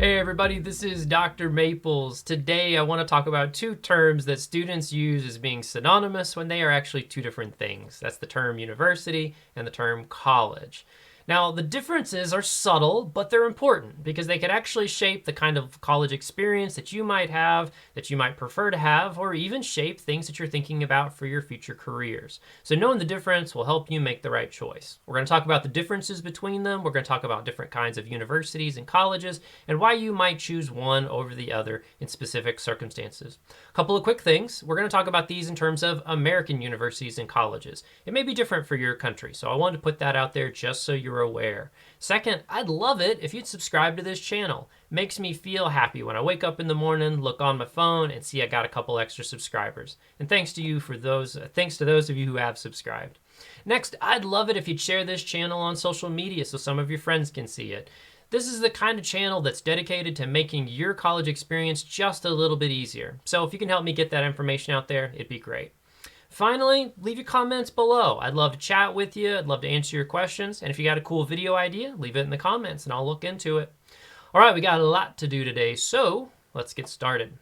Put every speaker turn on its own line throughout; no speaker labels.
Hey everybody, this is Dr. Maples. Today I want to talk about two terms that students use as being synonymous when they are actually two different things. That's the term university and the term college. Now, the differences are subtle, but they're important because they could actually shape the kind of college experience that you might have, that you might prefer to have, or even shape things that you're thinking about for your future careers. So knowing the difference will help you make the right choice. We're going to talk about the differences between them. We're going to talk about different kinds of universities and colleges and why you might choose one over the other in specific circumstances. A couple of quick things. We're going to talk about these in terms of American universities and colleges. It may be different for your country, so I wanted to put that out there just so you're aware. Second, I'd love it if you'd subscribe to this channel. It makes me feel happy when I wake up in the morning, look on my phone, and see I got a couple extra subscribers. And thanks to those of you who have subscribed. Next, I'd love it if you'd share this channel on social media so some of your friends can see it. This is the kind of channel that's dedicated to making your college experience just a little bit easier. So if you can help me get that information out there, it'd be great. Finally, leave your comments below. I'd love to chat with you. I'd love to answer your questions. And if you got a cool video idea, leave it in the comments and I'll look into it. All right, we got a lot to do today, so let's get started.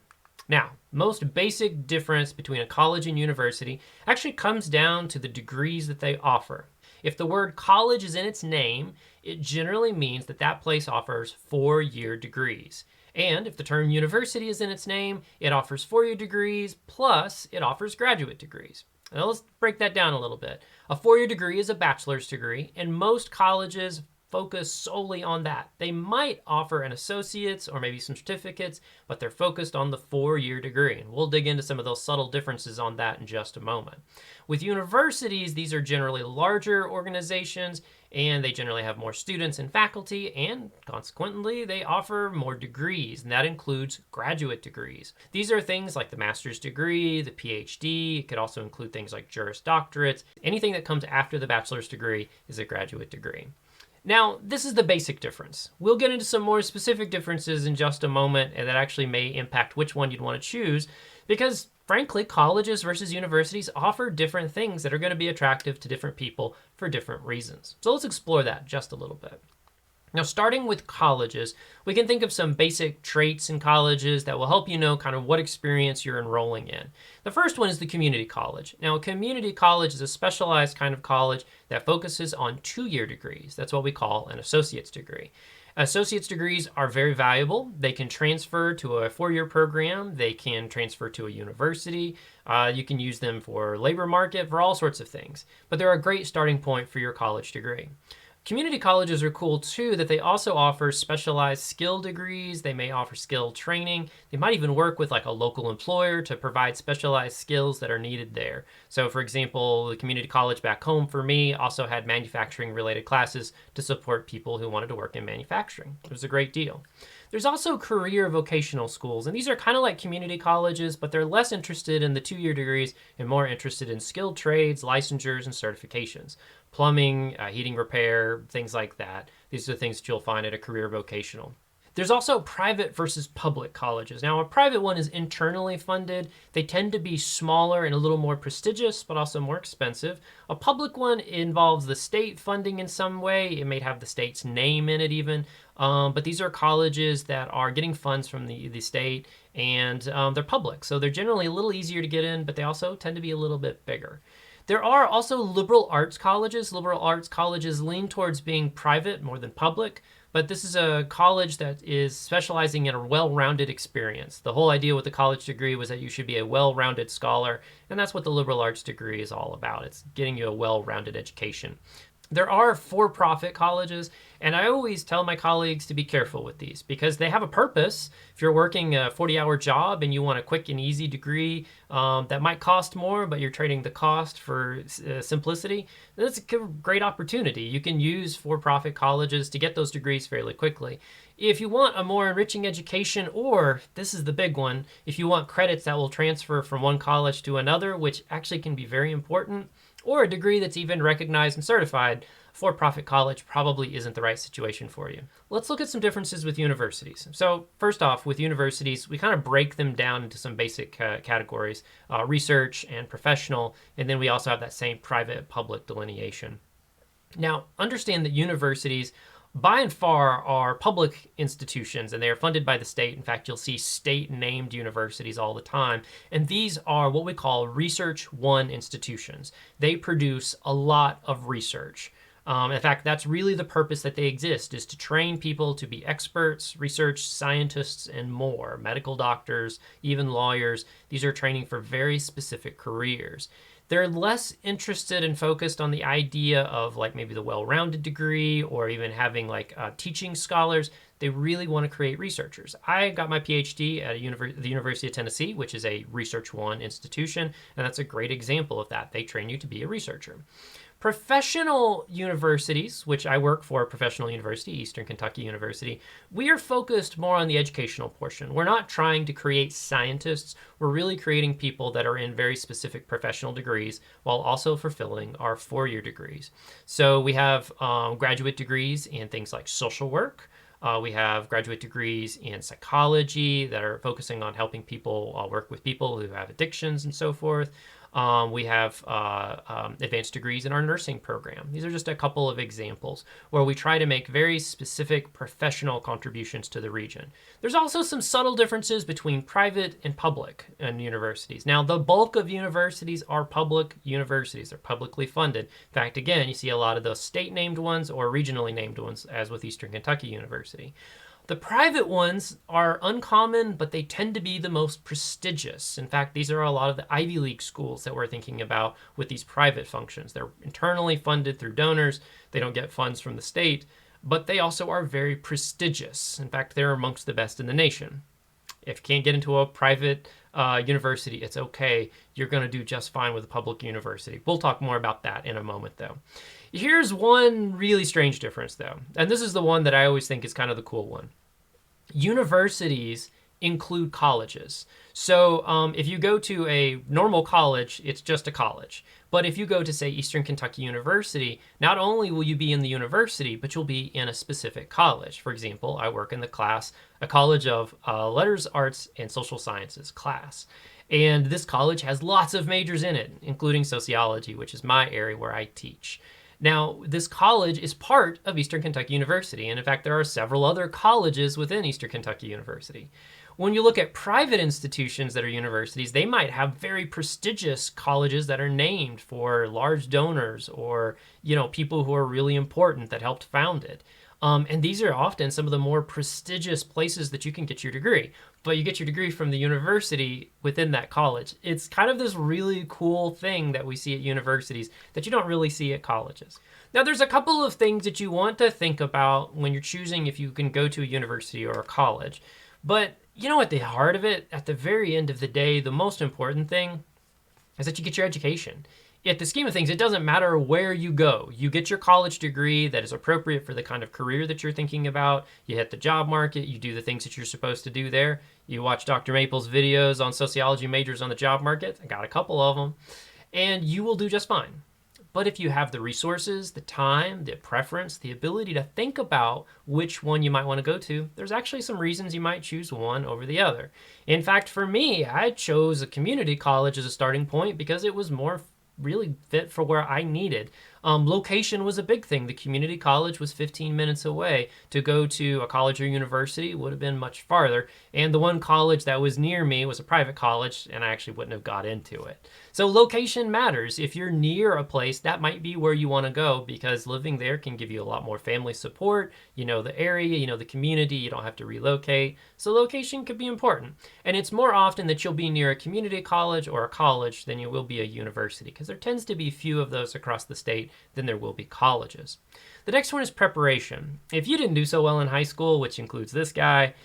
Now, most basic difference between a college and university actually comes down to the degrees that they offer. If the word college is in its name, it generally means that that place offers 4-year degrees. And if the term university is in its name, it offers 4-year degrees, plus it offers graduate degrees. Now let's break that down a little bit. A 4-year degree is a bachelor's degree, and most colleges focus solely on that. They might offer an associate's or maybe some certificates, but they're focused on the 4-year degree. And we'll dig into some of those subtle differences on that in just a moment. With universities, these are generally larger organizations, and they generally have more students and faculty, and consequently, they offer more degrees, and that includes graduate degrees. These are things like the master's degree, the PhD. It could also include things like Juris Doctorates. Anything that comes after the bachelor's degree is a graduate degree. Now, this is the basic difference. We'll get into some more specific differences in just a moment, and that actually may impact which one you'd want to choose, because frankly, colleges versus universities offer different things that are going to be attractive to different people for different reasons. So let's explore that just a little bit. Now, starting with colleges, we can think of some basic traits in colleges that will help you know kind of what experience you're enrolling in. The first one is the community college. Now, a community college is a specialized kind of college that focuses on 2-year degrees. That's what we call an associate's degree. Associate's degrees are very valuable. They can transfer to a 4-year program. They can transfer to a university. You can use them for labor market, for all sorts of things. But they're a great starting point for your college degree. Community colleges are cool too, that they also offer specialized skill degrees. They may offer skill training. They might even work with like a local employer to provide specialized skills that are needed there. So for example, the community college back home for me also had manufacturing related classes to support people who wanted to work in manufacturing. It was a great deal. There's also career vocational schools, and these are kind of like community colleges, but they're less interested in the 2-year degrees and more interested in skilled trades, licensures, and certifications. Plumbing, heating repair, things like that. These are the things that you'll find at a career vocational. There's also private versus public colleges. Now, a private one is internally funded. They tend to be smaller and a little more prestigious, but also more expensive. A public one involves the state funding in some way. It may have the state's name in it even. But these are colleges that are getting funds from the state, and they're public. So they're generally a little easier to get in, but they also tend to be a little bit bigger. There are also liberal arts colleges. Liberal arts colleges lean towards being private more than public, but this is a college that is specializing in a well-rounded experience. The whole idea with the college degree was that you should be a well-rounded scholar, and that's what the liberal arts degree is all about. It's getting you a well-rounded education. There are for-profit colleges, and I always tell my colleagues to be careful with these because they have a purpose. If you're working a 40-hour job and you want a quick and easy degree that might cost more, but you're trading the cost for simplicity, that's a great opportunity. You can use for-profit colleges to get those degrees fairly quickly. If you want a more enriching education, or this is the big one, if you want credits that will transfer from one college to another, which actually can be very important, or a degree that's even recognized and certified, for-profit college probably isn't the right situation for you. Let's look at some differences with universities. So first off, with universities, we kind of break them down into some basic categories, research and professional, and then we also have that same private-public delineation. Now, understand that universities by and far are public institutions, and they are funded by the state. In fact, you'll see state-named universities all the time, and these are what we call Research One institutions. They produce a lot of research. In fact, that's really the purpose that they exist, is to train people to be experts, research scientists, and more. Medical doctors, even lawyers. These are training for very specific careers. They're less interested and focused on the idea of like maybe the well-rounded degree or even having like teaching scholars. They really want to create researchers. I got my PhD at the University of Tennessee, which is a Research One institution, and that's a great example of that. They train you to be a researcher. Professional universities, which I work for, a professional university, Eastern Kentucky University, we are focused more on the educational portion. We're not trying to create scientists. We're really creating people that are in very specific professional degrees while also fulfilling our four-year degrees. So we have graduate degrees in things like social work. We have graduate degrees in psychology that are focusing on helping people work with people who have addictions and so forth. We have advanced degrees in our nursing program. These are just a couple of examples where we try to make very specific professional contributions to the region. There's also some subtle differences between private and public universities. Now, the bulk of universities are public universities. They're publicly funded. In fact, again, you see a lot of those state-named ones or regionally named ones, as with Eastern Kentucky University. The private ones are uncommon, but they tend to be the most prestigious. In fact, these are a lot of the Ivy League schools that we're thinking about with these private functions. They're internally funded through donors. They don't get funds from the state, but they also are very prestigious. In fact, they're amongst the best in the nation. If you can't get into a private university, it's okay. You're going to do just fine with a public university. We'll talk more about that in a moment, though. Here's one really strange difference, though, and this is the one that I always think is kind of the cool one. Universities include colleges. So if you go to a normal college, it's just a college. But if you go to, say, Eastern Kentucky University, not only will you be in the university, but you'll be in a specific college. For example, I work in the class, a College of Letters, Arts, and Social Sciences class. And this college has lots of majors in it, including sociology, which is my area where I teach. Now, this college is part of Eastern Kentucky University, and in fact, there are several other colleges within Eastern Kentucky University. When you look at private institutions that are universities, they might have very prestigious colleges that are named for large donors or, people who are really important that helped found it. And these are often some of the more prestigious places that you can get your degree. But you get your degree from the university within that college. It's kind of this really cool thing that we see at universities that you don't really see at colleges. Now, there's a couple of things that you want to think about when you're choosing if you can go to a university or a college. But, at the heart of it, at the very end of the day, the most important thing is that you get your education. At the scheme of things, it doesn't matter where you go. You get your college degree that is appropriate for the kind of career that you're thinking about. You hit the job market. You do the things that you're supposed to do there. You watch Dr. Maples' videos on sociology majors on the job market. I got a couple of them. And you will do just fine. But if you have the resources, the time, the preference, the ability to think about which one you might want to go to, there's actually some reasons you might choose one over the other. In fact, for me, I chose a community college as a starting point because it was more really fit for where I needed. Location was a big thing. The community college was 15 minutes away. To go to a college or university would have been much farther. And the one college that was near me was a private college, and I actually wouldn't have got into it. So location matters. If you're near a place, that might be where you want to go because living there can give you a lot more family support. You know the area, you know the community, you don't have to relocate. So location could be important. And it's more often that you'll be near a community college or a college than you will be a university because there tends to be few of those across the state than there will be colleges. The next one is preparation. If you didn't do so well in high school, which includes this guy,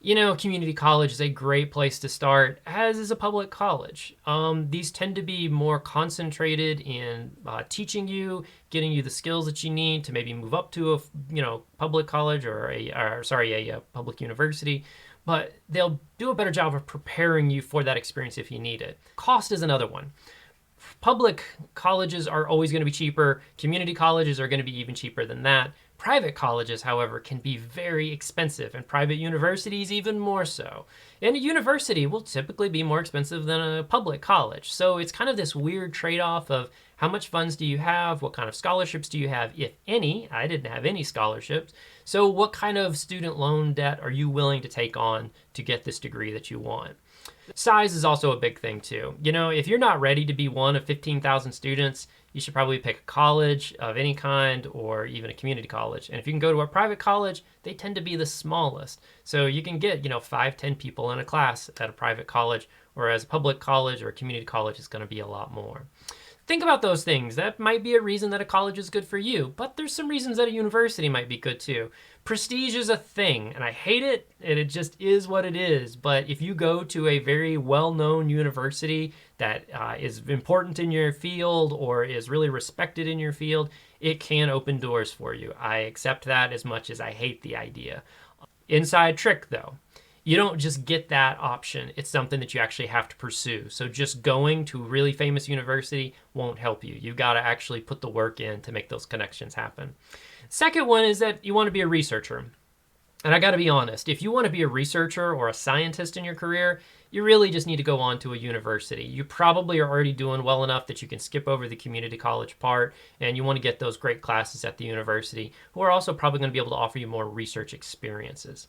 community college is a great place to start, as is a public college. These tend to be more concentrated in teaching you, getting you the skills that you need to maybe move up to a public college or a public university. But they'll do a better job of preparing you for that experience if you need it. Cost is another one. Public colleges are always going to be cheaper. Community colleges are going to be even cheaper than that. Private colleges, however, can be very expensive, and private universities even more so. And a university will typically be more expensive than a public college. So it's kind of this weird trade-off of how much funds do you have? What kind of scholarships do you have, if any? I didn't have any scholarships. So what kind of student loan debt are you willing to take on to get this degree that you want? Size is also a big thing too. You know, if you're not ready to be one of 15,000 students, you should probably pick a college of any kind or even a community college. And if you can go to a private college, they tend to be the smallest. So you can get, 5, 10 people in a class at a private college, whereas a public college or a community college is going to be a lot more. Think about those things. That might be a reason that a college is good for you, but there's some reasons that a university might be good too. Prestige is a thing, and I hate it, and it just is what it is. But if you go to a very well-known university that is important in your field or is really respected in your field, it can open doors for you. I accept that as much as I hate the idea. Inside trick, though. You don't just get that option. It's something that you actually have to pursue. So just going to a really famous university won't help you. You got to actually put the work in to make those connections happen. Second one is that you want to be a researcher. And I got to be honest, if you want to be a researcher or a scientist in your career, you really just need to go on to a university. You probably are already doing well enough that you can skip over the community college part, and you want to get those great classes at the university, who are also probably going to be able to offer you more research experiences.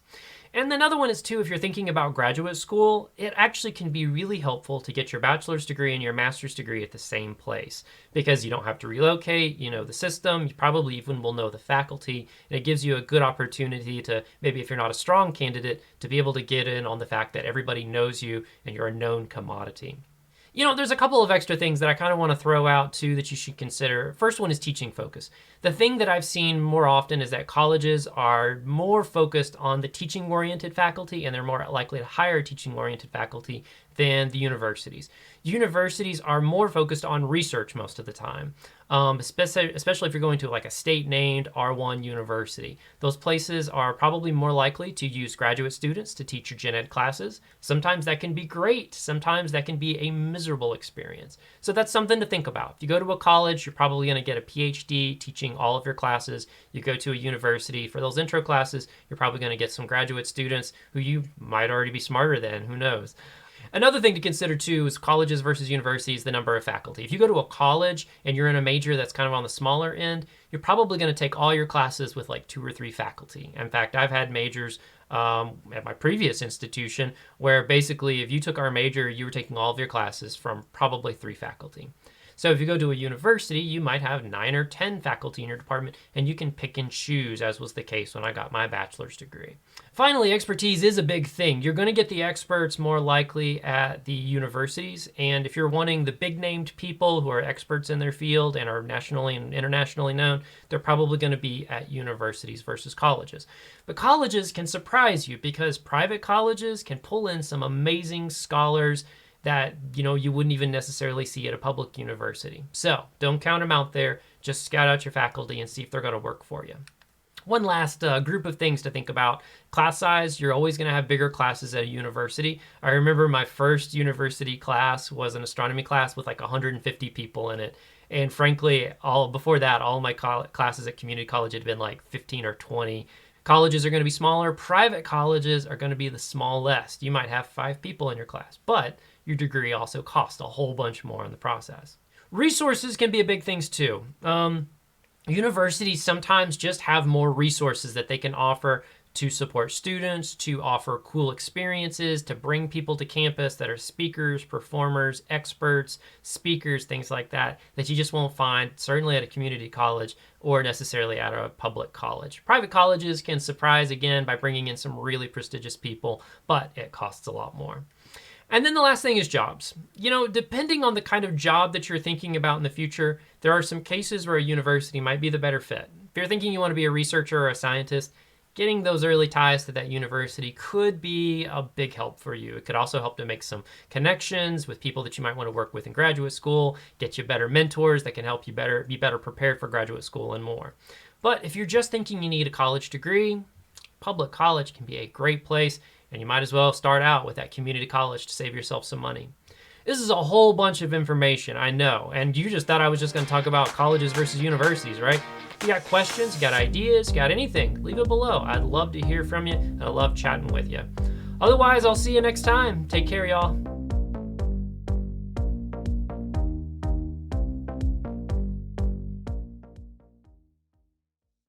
And another one is too, if you're thinking about graduate school, it actually can be really helpful to get your bachelor's degree and your master's degree at the same place, because you don't have to relocate, you know the system, you probably even will know the faculty, and it gives you a good opportunity to, maybe if you're not a strong candidate, to be able to get in on the fact that everybody knows you and you're a known commodity. There's a couple of extra things that I kind of want to throw out too that you should consider. First one is teaching focus. The thing that I've seen more often is that colleges are more focused on the teaching-oriented faculty, and they're more likely to hire teaching-oriented faculty than the universities. Universities are more focused on research most of the time, especially if you're going to like a state-named R1 university. Those places are probably more likely to use graduate students to teach your gen ed classes. Sometimes that can be great. Sometimes that can be a miserable experience. So that's something to think about. If you go to a college, you're probably going to get a PhD teaching all of your classes. You go to a university, for those intro classes, you're probably going to get some graduate students who you might already be smarter than, who knows. Another thing to consider too is colleges versus universities, the number of faculty. If you go to a college and you're in a major that's kind of on the smaller end, you're probably going to take all your classes with like 2 or 3 faculty. In fact, I've had majors at my previous institution where basically if you took our major, you were taking all of your classes from probably 3 faculty. So if you go to a university, you might have 9 or 10 faculty in your department, and you can pick and choose, as was the case when I got my bachelor's degree. Finally, expertise is a big thing. You're going to get the experts more likely at the universities, and if you're wanting the big-named people who are experts in their field and are nationally and internationally known, they're probably going to be at universities versus colleges. But colleges can surprise you because private colleges can pull in some amazing scholars that you wouldn't even necessarily see at a public university. So don't count them out there. Just scout out your faculty and see if they're going to work for you. One last group of things to think about. Class size, you're always going to have bigger classes at a university. I remember my first university class was an astronomy class with like 150 people in it. And frankly, before that, all my classes at community college had been like 15 or 20. Colleges are going to be smaller. Private colleges are going to be the smallest. You might have 5 people in your class, but your degree also costs a whole bunch more in the process. Resources can be a big thing too. Universities sometimes just have more resources that they can offer to support students, to offer cool experiences, to bring people to campus that are speakers, performers, experts, speakers, things like that you just won't find certainly at a community college or necessarily at a public college. Private colleges can surprise again by bringing in some really prestigious people, but it costs a lot more. And then the last thing is jobs. Depending on the kind of job that you're thinking about in the future, there are some cases where a university might be the better fit. If you're thinking you want to be a researcher or a scientist, getting those early ties to that university could be a big help for you. It could also help to make some connections with people that you might want to work with in graduate school, get you better mentors that can help you be better prepared for graduate school and more. But if you're just thinking you need a college degree, public college can be a great place. And you might as well start out with that community college to save yourself some money. This is a whole bunch of information, I know. And you just thought I was just going to talk about colleges versus universities, right? If you got questions, got ideas, got anything, leave it below. I'd love to hear from you, and I love chatting with you. Otherwise, I'll see you next time. Take care, y'all.